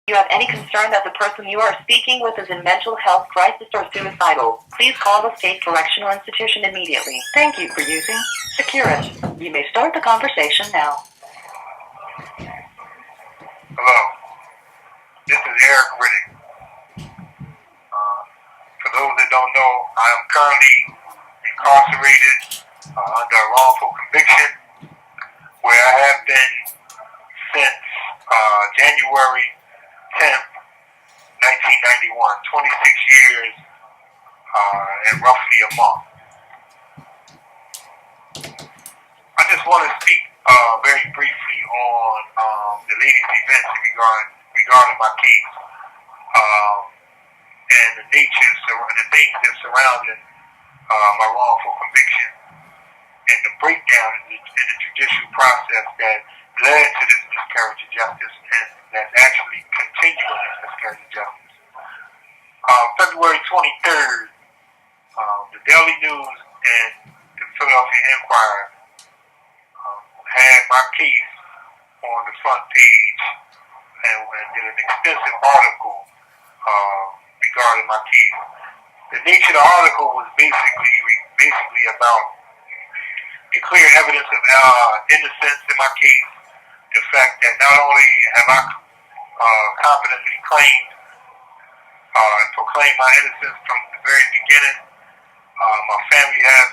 If you have any concern that the person you are speaking with is in mental health crisis or suicidal, please call the state correctional institution immediately. Thank you for using Security. You may start the conversation now. Hello, this is Eric Riddick. For those that don't know, I am currently incarcerated under a wrongful conviction where I have been since January 10th, 1991, 26 years and roughly a month. I just want to speak very briefly on the latest events regarding my case and the nature and the things that surrounded my wrongful conviction and the breakdown in the judicial process that led to this miscarriage of justice and that's actually continuing this miscarriage of justice. February 23rd, the Daily News and the Philadelphia Inquirer had my case on the front page and did an extensive article regarding my case. The nature of the article was basically about the clear evidence of innocence in my case, the fact that not only have I confidently claimed and proclaimed my innocence from the very beginning, my family has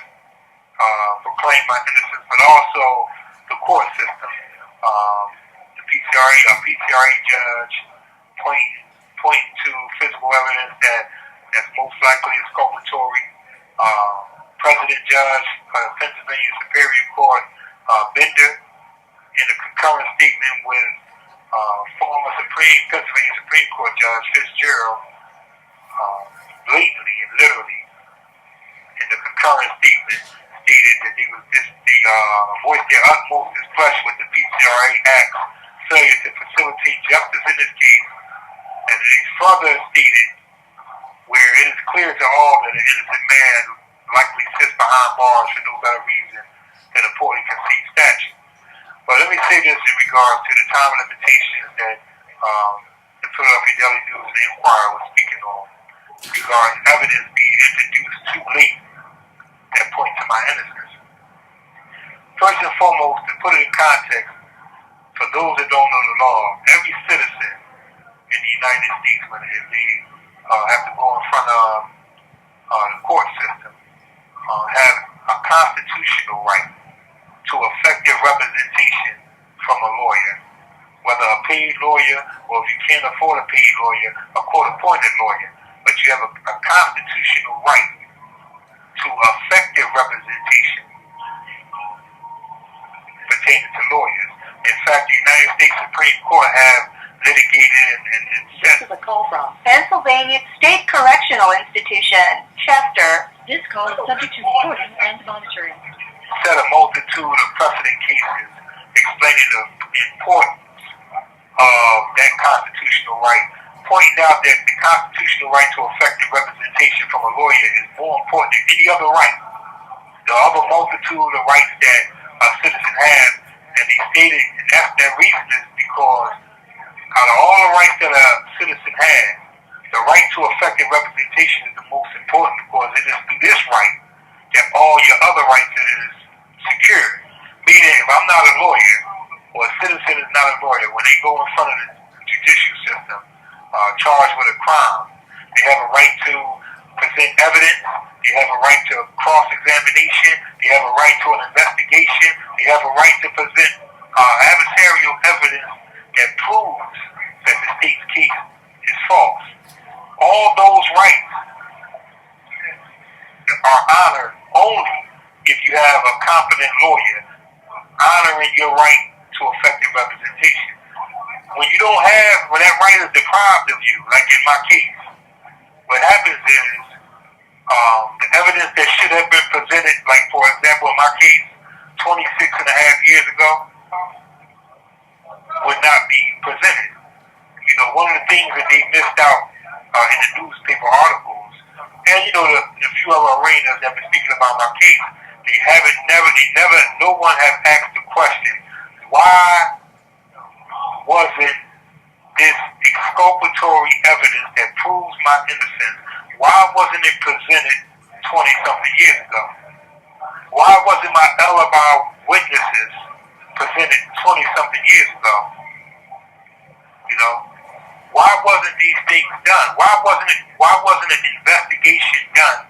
proclaimed my innocence, but also the court system, the P.C.R.A judge pointing to physical evidence that's most likely exculpatory. President Judge, Pennsylvania Superior Court, Bender, in a concurrent statement with former Pennsylvania Supreme Court Judge Fitzgerald, blatantly and literally, in the concurrent statement, stated that they voiced their utmost displeasure with the P.C.R.A Act's failure to facilitate justice in this case, and they further stated, where it is clear to all that an innocent man likely sits behind bars for no better reason than a poorly conceived statute. But let me say this in regards to the time limitations that the Philadelphia Daily News and Inquirer was speaking on regarding evidence being introduced too late that point to my innocence. First and foremost, to put it in context, for those that don't know the law, every citizen in the United States, when they have to go in front of the court system, have a constitutional right to effective representation from a lawyer, whether a paid lawyer or if you can't afford a paid lawyer, a court-appointed lawyer. But you have a constitutional right to effective representation pertaining to lawyers. In fact, the United States Supreme Court have litigated and set. This is a call from Pennsylvania State Correctional Institution, Chester. This call is subject to recording and monitoring. Set a multitude of precedent cases explaining the importance of that constitutional right, pointing out that the constitutional right to effective representation from a lawyer is more important than any other right. The other multitude of rights that a citizen has, and they stated, and that reason is because out of all the rights that a citizen has, the right to effective representation is the most important because it is through this right that all your other rights is secured. Meaning, if I'm not a lawyer, or a citizen is not a lawyer, when they go in front of the judicial system, charged with a crime, they have a right to present evidence, they have a right to cross-examination, they have a right to an investigation, they have a right to present adversarial evidence that proves that the state's case is false. All those rights are honored only if you have a competent lawyer honoring your right to effective representation. When that right is deprived of you, like in my case, what happens is the evidence that should have been presented, like for example in my case, 26 and a half years ago, would not be presented. You know, one of the things that they missed out in the newspaper articles, and you know, the few other arenas that have been speaking about my case, no one has asked the question, why wasn't this exculpatory evidence that proves my innocence, why wasn't it presented 20-something years ago? Why wasn't my alibi witnesses presented 20-something years ago? You know, why wasn't these things done? Why wasn't an investigation done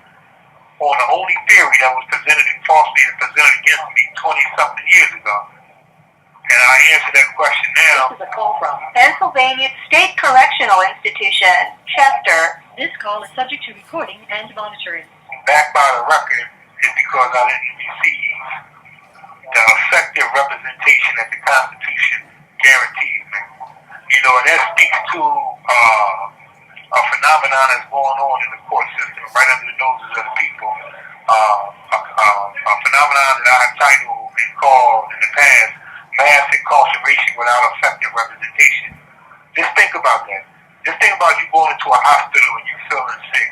on the only theory that was presented and falsely presented against me 20-something years ago? And I answer that question now. This is a call from Pennsylvania State Correctional Institution, Chester. This call is subject to recording and monitoring. Backed by the record is because I didn't receive the effective representation that the Constitution guarantees me. You know, and that speaks to a phenomenon that's going on in the court system right under the noses of the people. A phenomenon that I've titled and called in the past mass incarceration without effective representation. Just think about that. Just think about you going into a hospital and you feeling sick.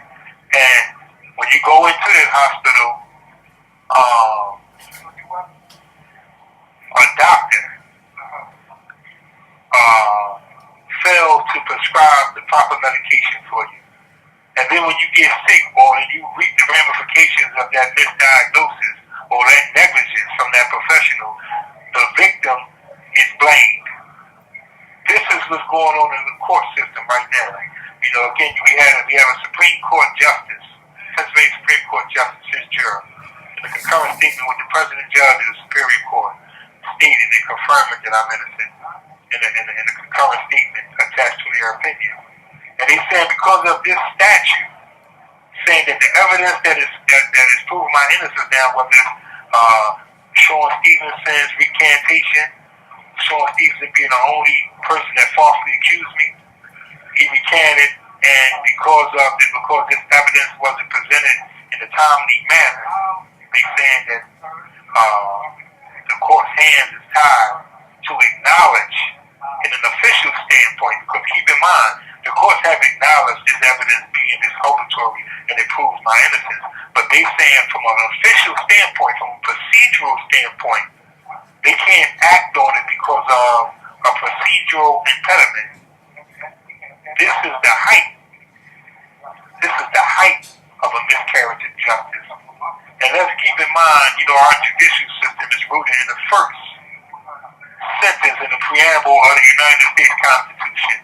And when you go into that hospital, a doctor fails to prescribe the proper medication for you. And then when you get sick or you reap the ramifications of that misdiagnosis or that negligence from that professional, the victim is blamed. This is what's going on in the court system right now. You know, again, we have a Supreme Court Justice, Pennsylvania Supreme Court Justice Fitzgerald, in a concurrent statement with the President Judge of the Superior Court, stating and confirming that I'm innocent in a concurrent statement attached to their opinion. And they said because of this statute, saying that the evidence that is proving my innocence now, whether it's Sean Stevenson's recantation, Sean Stevenson being the only person that falsely accused me, he recanted, and because this evidence wasn't presented in a timely manner, they saying that the court's hands is tied to acknowledge in an official standpoint, because keep in mind, the courts have acknowledged this evidence being exculpatory and it proves my innocence, but they saying from an official standpoint, from a procedural standpoint, they can't act on it because of a procedural impediment. This is the height. This is the height of a miscarriage of justice. And let's keep in mind, you know, our judicial system is rooted in the first sentence in the preamble of the United States Constitution,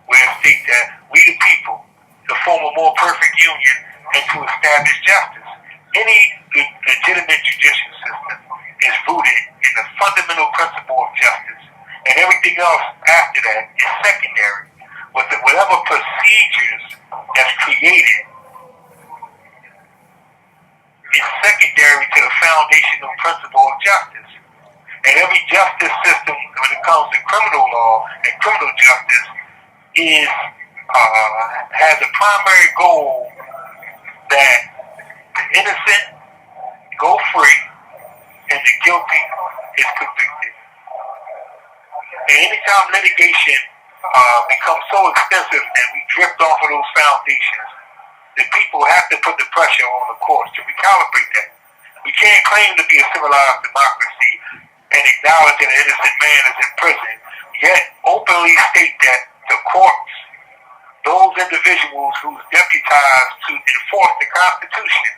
where it states that we the people, to form a more perfect union and to establish justice. Any legitimate judicial system is rooted in the fundamental principle of justice, and everything else after that is secondary. Whatever procedures that's created is secondary to the foundational principle of justice. And every justice system, when it comes to criminal law and criminal justice, has a primary goal that the innocent go free and the guilty is convicted. And anytime litigation becomes so extensive and we drift off of those foundations, the people have to put the pressure on the courts to recalibrate that. We can't claim to be a civilized democracy and acknowledge that an innocent man is in prison, yet openly state that the courts, those individuals who's deputized to enforce the Constitution,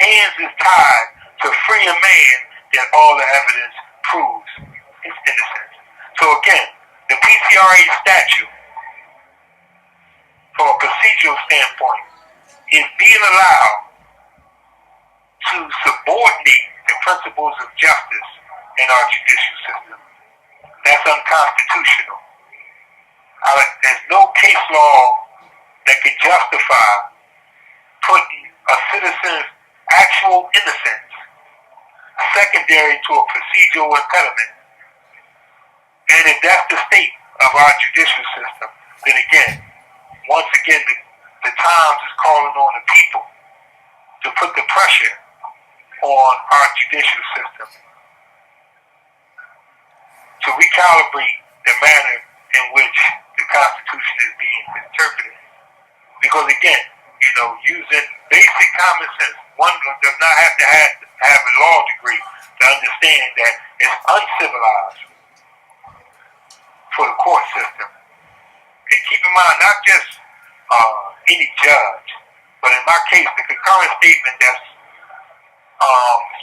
hands is tied to free a man that all the evidence proves his innocence. So again, the P.C.R.A. statute, from a procedural standpoint, is being allowed to subordinate the principles of justice in our judicial system. That's unconstitutional. There's no case law that can justify putting a citizen's actual innocence secondary to a procedural impediment. And if that's the state of our judicial system, then again, once again, the Times is calling on the people to put the pressure on our judicial system to recalibrate the manner in which the Constitution is being interpreted. Because again, you know, using basic common sense, one does not have to have a law degree to understand that it's uncivilized for the court system And keep in mind, not just any judge, but in my case, the concurrent statement that's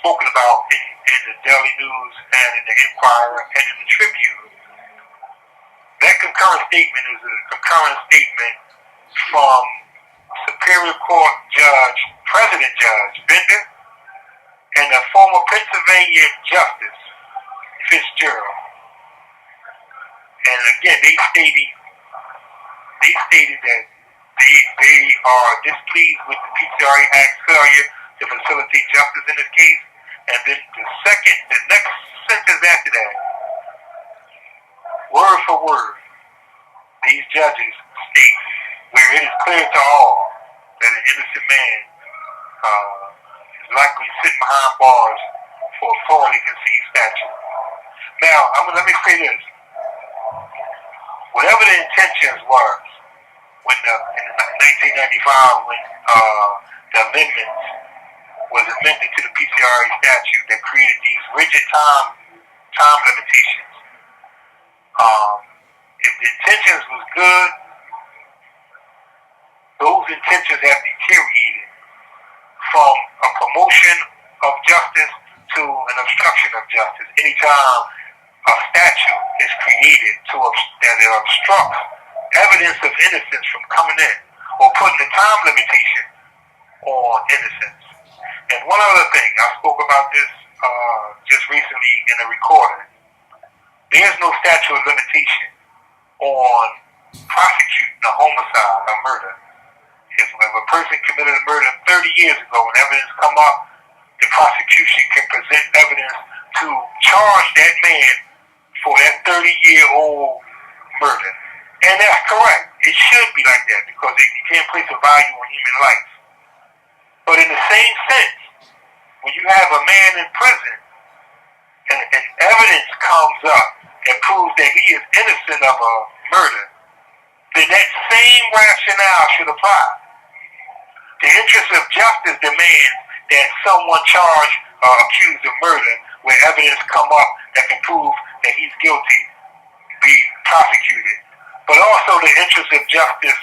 spoken about in the Daily News and in the Inquirer and in the Tribune, that concurrent statement is a concurrent statement from Superior Court Judge, President Judge Bender, and a former Pennsylvania Justice, Fitzgerald. And again, they stated that they are displeased with the P.C.R.A. Act's failure to facilitate justice in this case. And then the next sentence after that, word for word, these judges state, where it is clear to all that an innocent man is likely sitting behind bars for a thoroughly conceived statute. Now, let me say this. Whatever the intentions was when in 1995 when the amendments was amended to the P.C.R.A. statute that created these rigid time limitations. If the intentions was good, those intentions have deteriorated from a promotion of justice to an obstruction of justice. Anytime a statute is created that it obstructs evidence of innocence from coming in or putting a time limitation on innocence. And one other thing, I spoke about this just recently in a recording. There's no statute of limitation on prosecuting a homicide, a murder. If a person committed a murder 30 years ago, when evidence come up, the prosecution can present evidence to charge that man for that 30-year-old murder. And that's correct. It should be like that because you can't place a value on human life. But in the same sense, when you have a man in prison and evidence comes up and proves that he is innocent of a murder, then that same rationale should apply. The interest of justice demands that someone charged or accused of murder where evidence come up that can prove that he's guilty be prosecuted. But also the interest of justice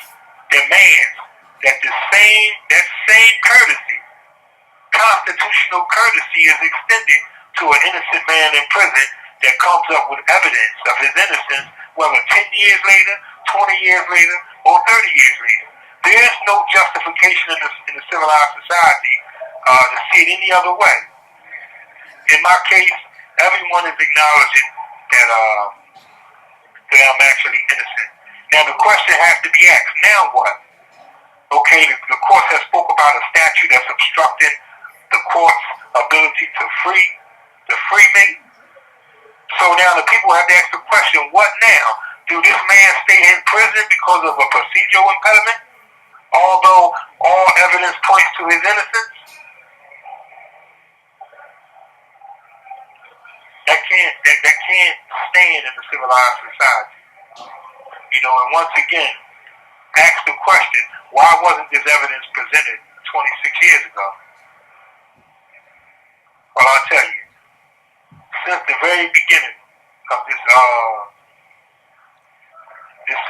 demands that that same courtesy, constitutional courtesy, is extended to an innocent man in prison that comes up with evidence of his innocence, whether 10 years later, 20 years later, or 30 years later. There is no justification in the civilized society to see it any other way. In my case, everyone is acknowledging that I'm actually innocent. Now the question has to be asked, now what? Okay, the court has spoke about a statute that's obstructing the court's ability to free me. So now the people have to ask the question, what now? Do this man stay in prison because of a procedural impediment, although all evidence points to his innocence? That can't stand in a civilized society. And once again, ask the question, why wasn't this evidence presented 26 years ago? Well, I'll tell you, since the very beginning of this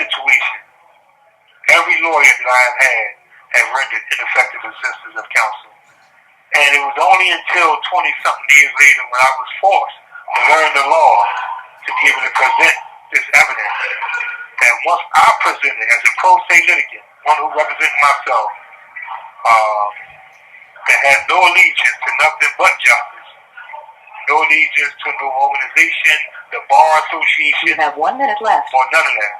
situation, every lawyer that I have had have rendered ineffective assistance of counsel. And it was only until 20-something years later when I was forced to learn the law to be able to present this evidence that once I presented as a pro se litigant, one who represented myself, that had no allegiance to nothing but justice, no allegiance to no organization, the Bar Association. You have 1 minute left. Or none of that.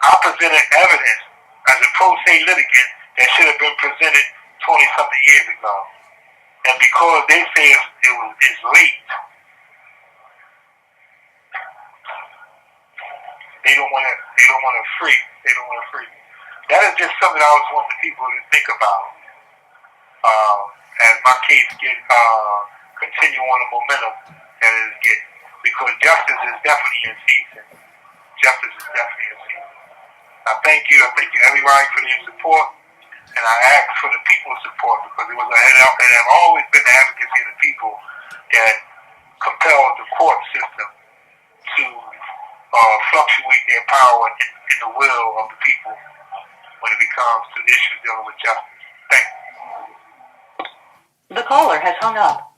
I presented evidence as a pro se litigant that should have been presented 20-something years ago. And because they say it's late, they don't want to free. That is just something I always want the people to think about as my case continue on the momentum that it is getting. Because justice is definitely in season. I thank you everybody for your support, and I ask for the people's support because it have always been the advocacy of the people that compelled the court system to fluctuate their power and in the will of the people when it comes to issues dealing with justice. Thank you. The caller has hung up.